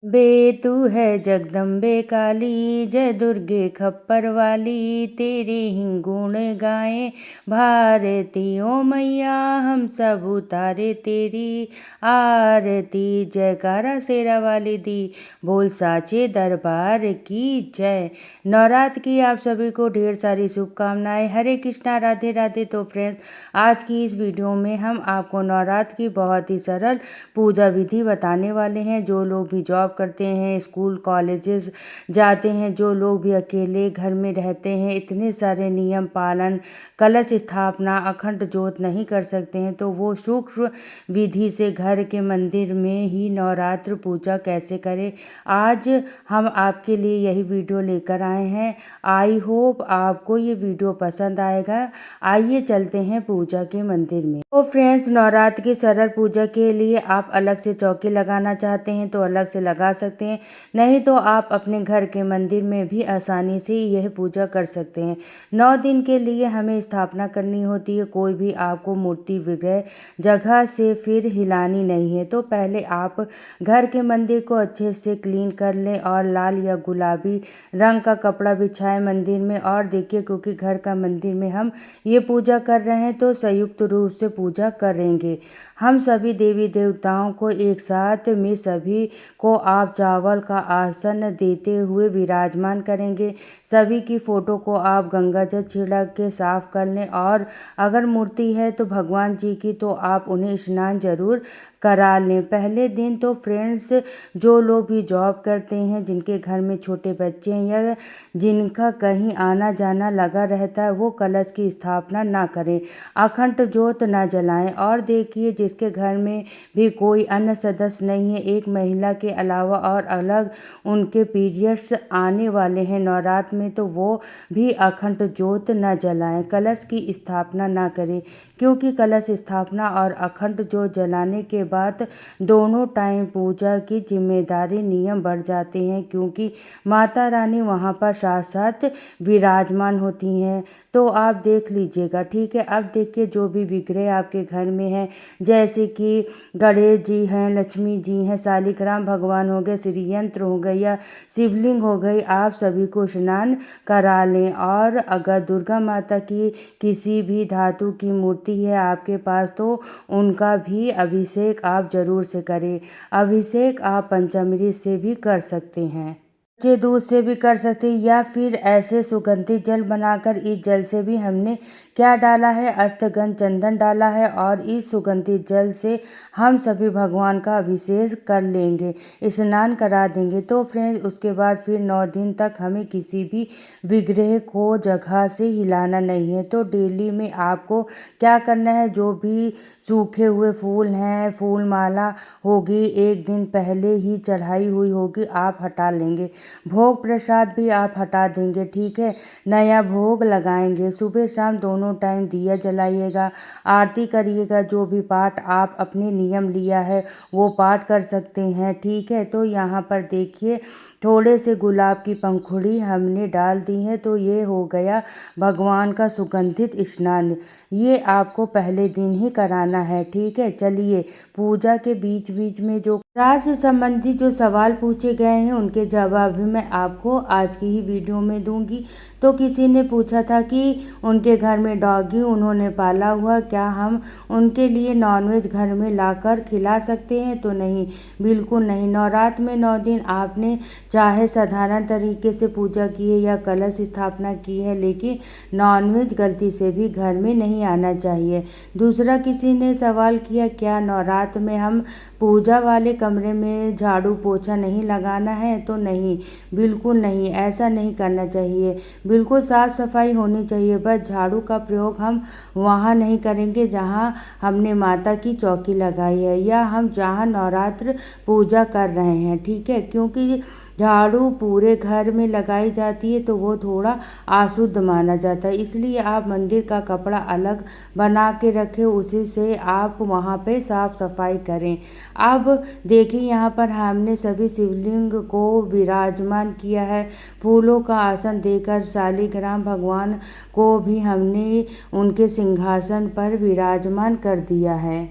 बे तू है जगदम्बे काली, जय दुर्गे खप्पर वाली, तेरे ही गुण गाएं भारती ओ मैया, हम सब उतारे तेरी आरती। जयकारा शेरा वाली दी, बोल साचे दरबार की जय। नवरात्र की आप सभी को ढेर सारी शुभकामनाएं। हरे कृष्णा, राधे राधे। तो फ्रेंड्स, आज की इस वीडियो में हम आपको नवरात्र की बहुत ही सरल पूजा विधि बताने वाले हैं। जो लोग भी जॉब करते हैं, स्कूल कॉलेजेस जाते हैं, जो लोग भी अकेले घर में रहते हैं, इतने सारे नियम पालन, कलश स्थापना, अखंड जोत नहीं कर सकते हैं, तो वो सूक्ष्म विधि से घर के मंदिर में ही नवरात्र पूजा कैसे करें, आज हम आपके लिए यही वीडियो लेकर आए हैं। आई होप आपको ये वीडियो पसंद आएगा। आइए चलते हैं पूजा के मंदिर में। तो फ्रेंड्स, नवरात्र की सरल पूजा के लिए आप अलग से चौकी लगाना चाहते हैं तो अलग से लगा सकते हैं, नहीं तो आप अपने घर के मंदिर में भी आसानी से यह पूजा कर सकते हैं। 9 दिन के लिए हमें स्थापना करनी होती है। कोई भी आपको मूर्ति विग्रह जगह से फिर हिलानी नहीं है। तो पहले आप घर के मंदिर को अच्छे से क्लीन कर लें और लाल या गुलाबी रंग का कपड़ा बिछाएं मंदिर में। और देखिए, क्योंकि घर का मंदिर में हम ये पूजा कर रहे हैं तो संयुक्त रूप से पूजा करेंगे। हम सभी देवी देवताओं को एक साथ में सभी को आप चावल का आसन देते हुए विराजमान करेंगे। सभी की फोटो को आप गंगा जल छिड़क के साफ कर लें, और अगर मूर्ति है तो भगवान जी की, तो आप उन्हें स्नान जरूर करा लें। पहले दिन तो फ्रेंड्स, जो लोग भी जॉब करते हैं, जिनके घर में छोटे बच्चे हैं या जिनका कहीं आना जाना लगा रहता है, वो कलश की स्थापना ना करें, अखंड जोत ना जलाएं। और देखिए, जिसके घर में भी कोई अन्य सदस्य नहीं है, एक महिला के अलावा, और अलग उनके पीरियड्स आने वाले हैं नवरात्र में, तो वो भी अखंड जोत न जलाएं, कलश की स्थापना ना करें। क्योंकि कलश स्थापना और अखंड जोत जलाने के बाद दोनों टाइम पूजा की जिम्मेदारी नियम बढ़ जाते हैं, क्योंकि माता रानी वहाँ पर साथ साथ विराजमान होती हैं। तो आप देख लीजिएगा, ठीक है। अब देखिए, जो भी विग्रह आपके घर में है, जैसे कि गणेश जी हैं, लक्ष्मी जी हैं, शालिग्राम भगवान हो गए, श्री यंत्र हो गए या शिवलिंग हो गई, आप सभी को स्नान करा लें। और अगर दुर्गा माता की किसी भी धातु की मूर्ति है आपके पास, तो उनका भी अभिषेक आप जरूर से करें। अभिषेक आप पंचामृत से भी कर सकते हैं, कच्चे दूध से भी कर सकते हैं, या फिर ऐसे सुगंधित जल बनाकर, इस जल से भी हमने क्या डाला है, अष्टगंध चंदन डाला है, और इस सुगंधित जल से हम सभी भगवान का अभिषेक कर लेंगे, स्नान करा देंगे। तो फ्रेंड्स, उसके बाद फिर 9 दिन तक हमें किसी भी विग्रह को जगह से हिलाना नहीं है। तो डेली में आपको क्या करना है, जो भी सूखे हुए फूल हैं, फूल माला होगी, एक दिन पहले ही चढ़ाई हुई होगी, आप हटा लेंगे। भोग प्रसाद भी आप हटा देंगे, ठीक है। नया भोग लगाएंगे। सुबह शाम दोनों टाइम दिया जलाइएगा, आरती करिएगा। जो भी पाठ आप अपने नियम लिया है वो पाठ कर सकते हैं, ठीक है। तो यहाँ पर देखिए, थोड़े से गुलाब की पंखुड़ी हमने डाल दी है, तो ये हो गया भगवान का सुगंधित स्नान। ये आपको पहले दिन ही कराना है, ठीक है। चलिए, पूजा के बीच बीच में जो राज से संबंधित जो सवाल पूछे गए हैं, उनके जवाब भी मैं आपको आज की ही वीडियो में दूंगी। तो किसी ने पूछा था कि उनके घर में डॉगी उन्होंने पाला हुआ, क्या हम उनके लिए नॉनवेज घर में लाकर खिला सकते हैं? तो नहीं, बिल्कुल नहीं। नवरात्र में 9 दिन आपने चाहे साधारण तरीके से पूजा की है या कलश स्थापना की है, लेकिन नॉनवेज गलती से भी घर में नहीं आना चाहिए। दूसरा, किसी ने सवाल किया, क्या नवरात्र में हम पूजा वाले कमरे में झाड़ू पोछा नहीं लगाना है? तो नहीं, बिल्कुल नहीं, ऐसा नहीं करना चाहिए। बिल्कुल साफ सफाई होनी चाहिए। बस झाड़ू का प्रयोग हम वहाँ नहीं करेंगे जहाँ हमने माता की चौकी लगाई है या हम जहाँ नवरात्र पूजा कर रहे हैं, ठीक है। क्योंकि झाड़ू पूरे घर में लगाई जाती है तो वो थोड़ा अशुद्ध माना जाता है, इसलिए आप मंदिर का कपड़ा अलग बना के रखें, उसी से आप वहाँ पे साफ सफाई करें। अब देखिए, यहाँ पर हमने सभी शिवलिंग को विराजमान किया है, फूलों का आसन देकर शालिग्राम भगवान को भी हमने उनके सिंहासन पर विराजमान कर दिया है।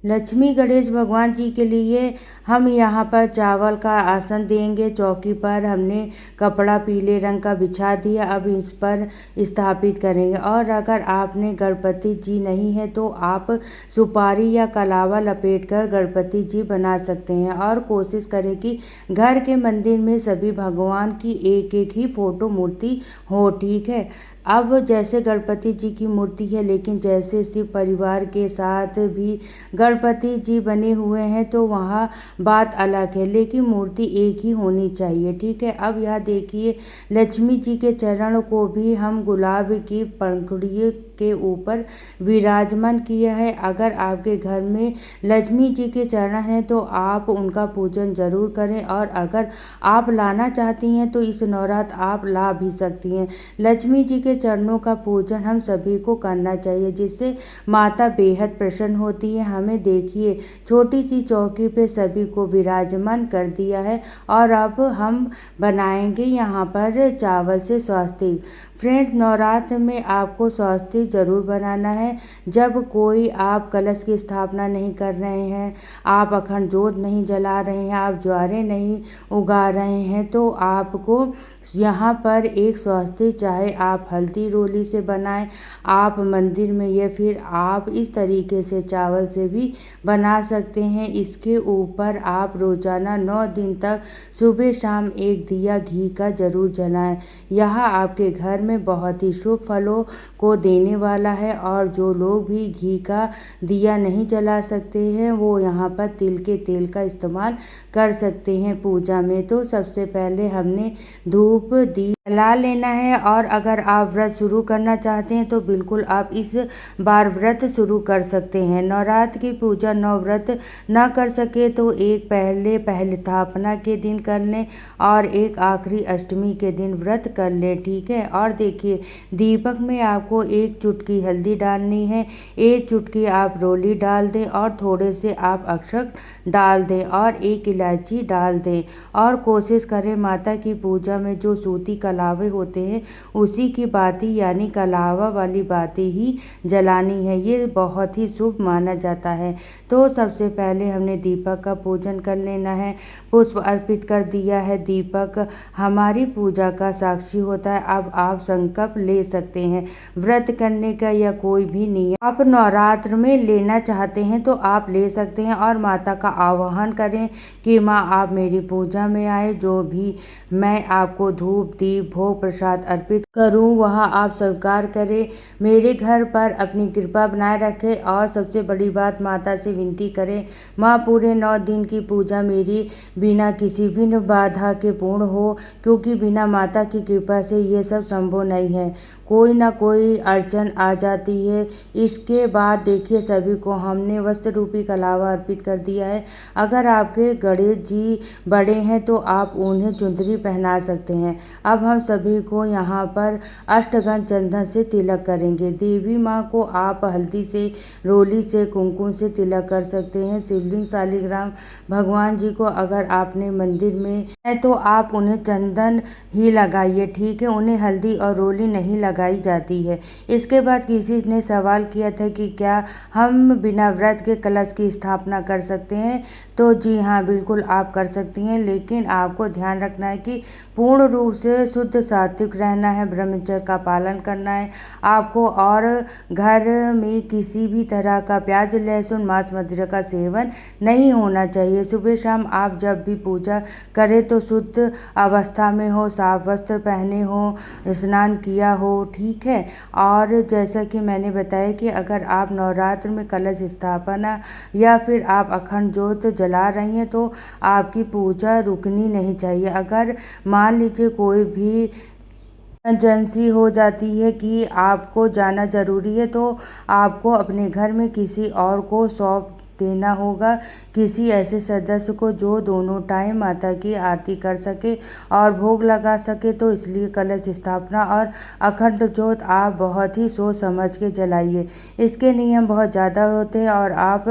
लक्ष्मी गणेश भगवान जी के लिए हम यहाँ पर चावल का आसन देंगे। चौकी पर हमने कपड़ा पीले रंग का बिछा दिया, अब इस पर स्थापित करेंगे। और अगर आपने गणपति जी नहीं है तो आप सुपारी या कलावा लपेटकर गणपति जी बना सकते हैं। और कोशिश करें कि घर के मंदिर में सभी भगवान की एक एक ही फोटो मूर्ति हो, ठीक है। अब जैसे गणपति जी की मूर्ति है, लेकिन जैसे शिव परिवार के साथ भी गणपति जी बने हुए हैं तो वहाँ बात अलग है, लेकिन मूर्ति एक ही होनी चाहिए, ठीक है। अब यहाँ देखिए, लक्ष्मी जी के चरण को भी हम गुलाब की पंखुड़ी के ऊपर विराजमान किया है। अगर आपके घर में लक्ष्मी जी के चरण हैं तो आप उनका पूजन जरूर करें, और अगर आप लाना चाहती हैं तो इस नवरात्र आप ला भी सकती हैं। लक्ष्मी जी के चरणों का पूजन हम सभी को करना चाहिए, जिससे माता बेहद प्रसन्न होती है। हमें देखिए, छोटी सी चौकी पे सभी को विराजमान कर दिया है, और अब हम बनाएंगे यहाँ पर चावल से स्वस्तिक। फ्रेंड, नवरात्र में आपको स्वस्तिक जरूर बनाना है। जब कोई आप कलश की स्थापना नहीं कर रहे हैं, आप अखंड जोत नहीं जला रहे हैं, आप ज्वारे नहीं उगा रहे हैं, तो आपको यहाँ पर एक स्वस्तिक, चाहे आप हल्दी रोली से बनाएं, आप मंदिर में, या फिर आप इस तरीके से चावल से भी बना सकते हैं। इसके ऊपर आप रोजाना 9 दिन तक सुबह शाम एक दिया घी का जरूर जलाएं। यह आपके घर में बहुत ही शुभ फलों को देने वाला है। और जो लोग भी घी का दिया नहीं जला सकते हैं, वो यहाँ पर तिल के तेल का इस्तेमाल कर सकते हैं पूजा में। तो सबसे पहले हमने धूप दीप जला लेना है। और अगर आप व्रत शुरू करना चाहते हैं तो बिल्कुल आप इस बार व्रत शुरू कर सकते हैं। नवरात्र की पूजा 9 व्रत न कर सके तो एक पहले स्थापना के दिन कर लें, और एक आखिरी अष्टमी के दिन व्रत कर लें, ठीक है। और देखिए, दीपक में आपको 1 चुटकी हल्दी डालनी है, 1 चुटकी आप रोली डाल दें, और थोड़े से आप अक्षत डाल दें, और 1 इलायची डाल दें। और कोशिश करें माता की पूजा में जो सूती कलावे होते हैं उसी की बाती, यानी कलावा वाली बाती ही जलानी है। ये बहुत ही शुभ माना जाता है। तो सबसे पहले हमने दीपक का पूजन कर लेना है, पुष्प अर्पित कर दिया है। दीपक हमारी पूजा का साक्षी होता है। अब आप संकल्प ले सकते हैं व्रत करने का, या कोई भी नियम आप नवरात्र में लेना चाहते हैं तो आप ले सकते हैं। और माता का आह्वान करें कि माँ, आप मेरी पूजा में आए, जो भी मैं आपको धूप दीप भोग प्रसाद अर्पित करूं वहाँ आप स्वीकार करें, मेरे घर पर अपनी कृपा बनाए रखें। और सबसे बड़ी बात, माता से विनती करें, माँ पूरे 9 दिन की पूजा मेरी बिना किसी विघ्न बाधा के पूर्ण हो, क्योंकि बिना माता की कृपा से ये सब संभव नहीं है, कोई ना कोई अड़चन आ जाती है। इसके बाद देखिए, सभी को हमने वस्त्र रूपी कलावा अर्पित कर दिया है। अगर आपके गणेश जी बड़े हैं तो आप उन्हें चुंदरी पहना सकते हैं। अब हम सभी को यहाँ पर अष्टगंध चंदन से तिलक करेंगे। देवी माँ को आप हल्दी से, रोली से, कुमकुम से तिलक कर सकते हैं। शिवलिंग, शालिग्राम भगवान जी को अगर आपने मंदिर में है तो आप उन्हें चंदन ही लगाइए, ठीक है, उन्हें हल्दी और रोली नहीं लगाई जाती है। इसके बाद किसी ने सवाल किया था कि क्या हम बिना व्रत के कलश की स्थापना कर सकते हैं, तो जी हाँ, बिल्कुल आप कर सकती हैं, लेकिन आपको ध्यान रखना है कि पूर्ण रूप से शुद्ध सात्विक रहना है, ब्रह्मचर्य का पालन करना है आपको, और घर में किसी भी तरह का प्याज, लहसुन, मांस, मदिरा का सेवन नहीं होना चाहिए। सुबह शाम आप जब भी पूजा करें तो शुद्ध अवस्था में हो, साफ वस्त्र पहने हो, स्नान किया हो, ठीक है। और जैसा कि मैंने बताया कि अगर आप नवरात्र में कलश स्थापना या फिर आप अखंड ज्योत जला रही हैं तो आपकी पूजा रुकनी नहीं चाहिए। अगर मान लीजिए कोई भी इमरजेंसी हो जाती है कि आपको जाना ज़रूरी है, तो आपको अपने घर में किसी और को सौंप देना होगा, किसी ऐसे सदस्य को जो दोनों टाइम माता की आरती कर सके और भोग लगा सके। तो इसलिए कलश स्थापना और अखंड ज्योत आप बहुत ही सोच समझ के जलाइए। इसके नियम बहुत ज़्यादा होते हैं, और आप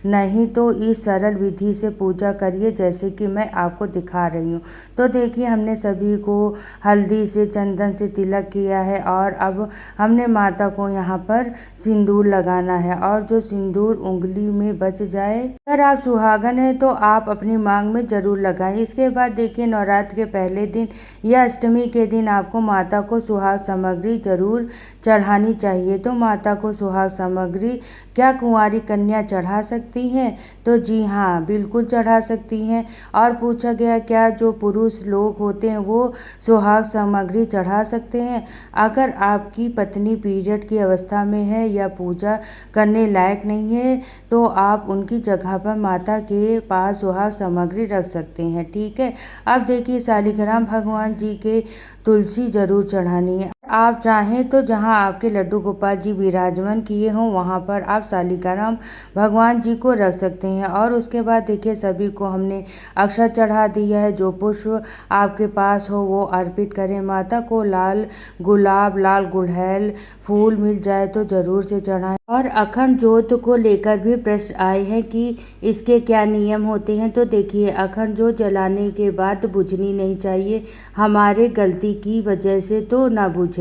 नहीं तो इस सरल विधि से पूजा करिए जैसे कि मैं आपको दिखा रही हूँ। तो देखिए, हमने सभी को हल्दी से, चंदन से तिलक किया है, और अब हमने माता को यहाँ पर सिंदूर लगाना है, और जो सिंदूर उंगली में बच बच जाए। अगर आप सुहागन हैं तो आप अपनी मांग में जरूर लगाएं। इसके बाद देखिए नवरात्र के पहले दिन या अष्टमी के दिन आपको माता को सुहाग सामग्री जरूर चढ़ानी चाहिए। तो माता को सुहाग सामग्री क्या कुंवारी कन्या चढ़ा सकती हैं? तो जी हाँ, बिल्कुल चढ़ा सकती हैं। और पूछा गया क्या जो पुरुष लोग होते हैं वो सुहाग सामग्री चढ़ा सकते हैं? अगर आपकी पत्नी पीरियड की अवस्था में है या पूजा करने लायक नहीं है तो आप उनकी जगह पर माता के पास सुहाग सामग्री रख सकते हैं। ठीक है। अब देखिए शालिग्राम भगवान जी के तुलसी जरूर चढ़ानी है। आप चाहें तो जहां आपके लड्डू गोपाल जी विराजमान किए हों वहां पर आप शालिग्राम भगवान जी को रख सकते हैं। और उसके बाद देखिए सभी को हमने अक्षत चढ़ा दिया है। जो पुष्प आपके पास हो वो अर्पित करें। माता को लाल गुलाब, लाल गुड़हल फूल मिल जाए तो जरूर से चढ़ाएं। और अखंड ज्योत को लेकर भी प्रश्न आए हैं कि इसके क्या नियम होते हैं। तो देखिए अखंड ज्योत जलाने के बाद बुझनी नहीं चाहिए। हमारे गलती की वजह से तो ना बुझे।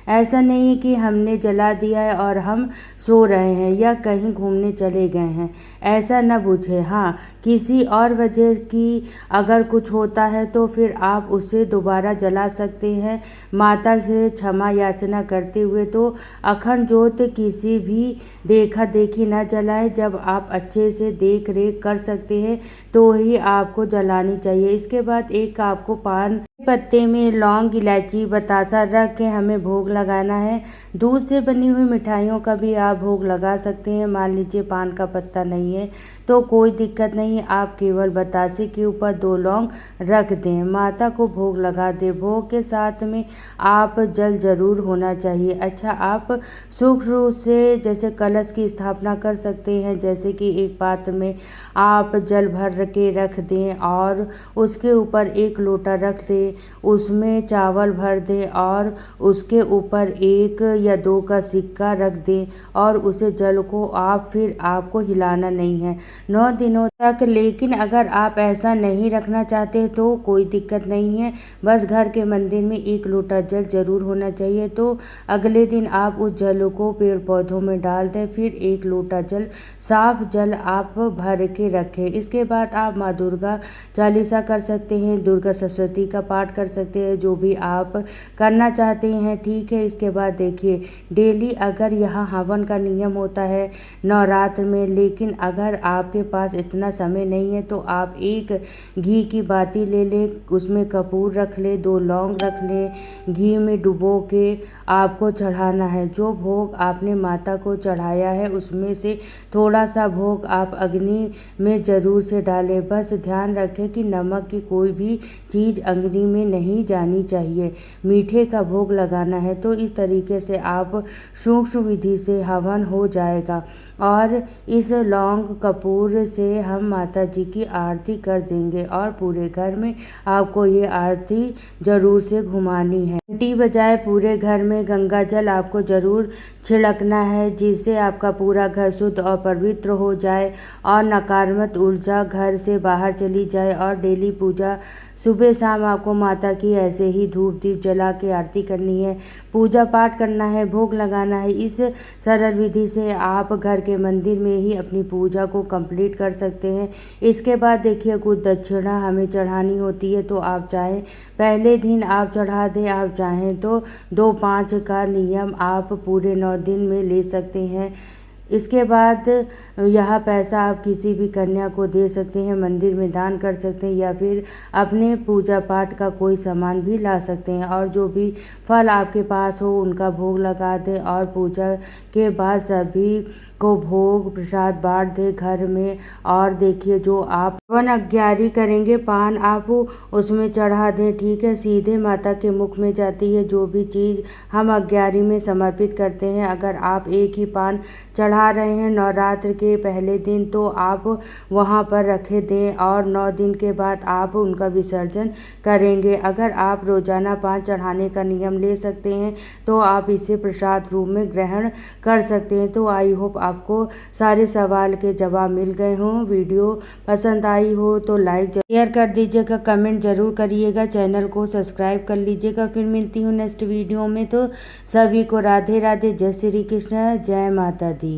ऐसा नहीं है कि हमने जला दिया है और हम सो रहे हैं या कहीं घूमने चले गए हैं, ऐसा न बुझे। हाँ, किसी और वजह की अगर कुछ होता है तो फिर आप उसे दोबारा जला सकते हैं माता से क्षमा याचना करते हुए। तो अखंड ज्योत किसी भी देखा देखी न जलाएं। जब आप अच्छे से देख रेख कर सकते हैं तो ही आपको जलानी चाहिए। इसके बाद एक आपको पान पत्ते में लौंग, इलायची, बतासा रख के हमें भोग लगाना है। दूध से बनी हुई मिठाइयों का भी आप भोग लगा सकते हैं। मान लीजिए पान का पत्ता नहीं है तो कोई दिक्कत नहीं, आप केवल बतासे के ऊपर 2 लौंग रख दें, माता को भोग लगा दें। भोग के साथ में आप जल जरूर होना चाहिए। अच्छा, आप सूक्ष्म रूप से जैसे कलश की स्थापना कर सकते हैं। जैसे कि एक पात्र में आप जल भर के रख दें और उसके ऊपर 1 लोटा रख दें, उसमें चावल भर दें और उसके ऊपर 1 या 2 का सिक्का रख दें और उसे जल को आप फिर आपको हिलाना नहीं है 9 दिनों तक। लेकिन अगर आप ऐसा नहीं रखना चाहते तो कोई दिक्कत नहीं है, बस घर के मंदिर में 1 लोटा जल जरूर होना चाहिए। तो अगले दिन आप उस जल को पेड़ पौधों में डाल दें, फिर 1 लोटा जल, साफ जल आप भर के रखें। इसके बाद आप माँ दुर्गा चालीसा कर सकते हैं, दुर्गा सप्तशती का पाठ कर सकते हैं, जो भी आप करना चाहते हैं। ठीक है। इसके बाद देखिए डेली अगर यहाँ हवन का नियम होता है नवरात्र में, लेकिन अगर आपके पास इतना समय नहीं है तो आप 1 घी की बाती ले लें, उसमें कपूर रख लें, 2 लौंग रख लें, घी में डुबो के आपको चढ़ाना है। जो भोग आपने माता को चढ़ाया है उसमें से थोड़ा सा भोग आप अग्नि में जरूर से डालें। बस ध्यान रखें कि नमक की कोई भी चीज़ अग्नि में नहीं जानी चाहिए। मीठे का भोग लगाना है। तो इस तरीके से आप सूक्ष्म विधि से हवन हो जाएगा और इस लौंग कपूर से हम माता जी की आरती कर देंगे और पूरे घर में आपको ये आरती जरूर से घुमानी है। घंटी बजाए पूरे घर में गंगा जल आपको जरूर छिड़कना है, जिससे आपका पूरा घर शुद्ध और पवित्र हो जाए और नकारात्मक ऊर्जा घर से बाहर चली जाए। और डेली पूजा सुबह शाम आपको माता की ऐसे ही धूप दीप जला के आरती करनी है, पूजा पाठ करना है, भोग लगाना है। इस सरल विधि से आप घर के मंदिर में ही अपनी पूजा को कंप्लीट कर सकते हैं। इसके बाद देखिए कुछ दक्षिणा हमें चढ़ानी होती है। तो आप चाहें पहले दिन आप चढ़ा दें, आप चाहें तो 2-5 का नियम आप पूरे 9 दिन में ले सकते हैं। इसके बाद यह पैसा आप किसी भी कन्या को दे सकते हैं, मंदिर में दान कर सकते हैं या फिर अपने पूजा पाठ का कोई सामान भी ला सकते हैं। और जो भी फल आपके पास हो उनका भोग लगा दें और पूजा के बाद सभी को भोग प्रसाद बांट दें घर में। और देखिए जो आप वन अग्यारी करेंगे पान आप उसमें चढ़ा दें। ठीक है। सीधे माता के मुख में जाती है जो भी चीज़ हम अग्यारी में समर्पित करते हैं। अगर आप एक ही पान चढ़ा रहे हैं नवरात्र के पहले दिन तो आप वहां पर रखे दें और 9 दिन के बाद आप उनका विसर्जन करेंगे। अगर आप रोजाना पान चढ़ाने का नियम ले सकते हैं तो आप इसे प्रसाद रूप में ग्रहण कर सकते हैं। तो आई होप आपको सारे सवाल के जवाब मिल गए हों। वीडियो पसंद आई हो तो लाइक शेयर कर दीजिएगा, कमेंट जरूर करिएगा, चैनल को सब्सक्राइब कर लीजिएगा। फिर मिलती हूँ नेक्स्ट वीडियो में। तो सभी को राधे राधे, जय श्री कृष्ण, जय माता दी।